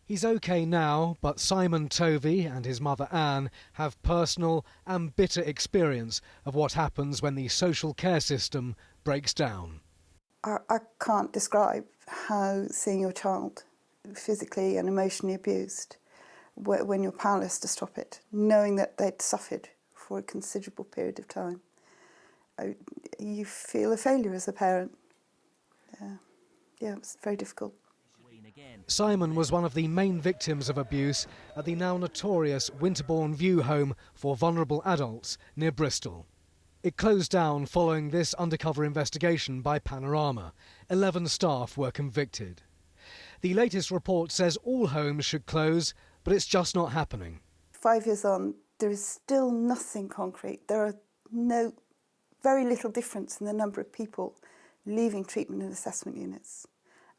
He's okay now, but Simon Tovey and his mother Anne have personal and bitter experience of what happens when the social care system breaks down. I can't describe how seeing your child physically and emotionally abused when you're powerless to stop it, knowing that they'd suffered for a considerable period of time. You feel a failure as a parent. Yeah, it's very difficult. Simon was one of the main victims of abuse at the now notorious Winterbourne View home for vulnerable adults near Bristol. It closed down following this undercover investigation by Panorama. 11 staff were convicted. The latest report says all homes should close, but it's just not happening. 5 years on, there is still nothing concrete. There are very little difference in the number of people leaving treatment and assessment units.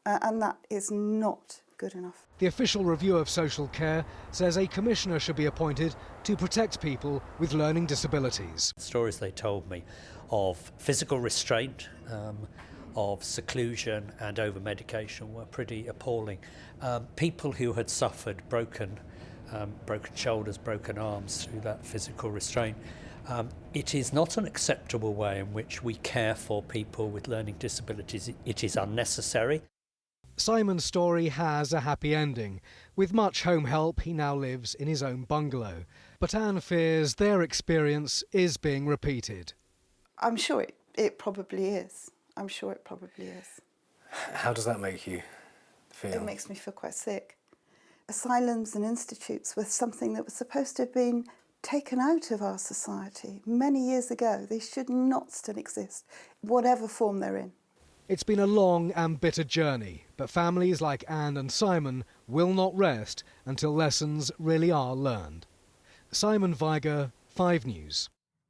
And that is not good enough. The official review of social care says a commissioner should be appointed to protect people with learning disabilities. Stories they told me of physical restraint, of seclusion and over-medication were pretty appalling. People who had suffered broken shoulders, broken arms through that physical restraint. It is not an acceptable way in which we care for people with learning disabilities. It is unnecessary. Simon's story has a happy ending. With much home help, he now lives in his own bungalow. But Anne fears their experience is being repeated. I'm sure it probably is. I'm sure it probably is. How does that make you feel? It makes me feel quite sick. Asylums and institutes were something that was supposed to have been taken out of our society many years ago. They should not still exist, whatever form they're in. It's been a long and bitter journey, but families like Anne and Simon will not rest until lessons really are learned. Simon Vigar, 5 News.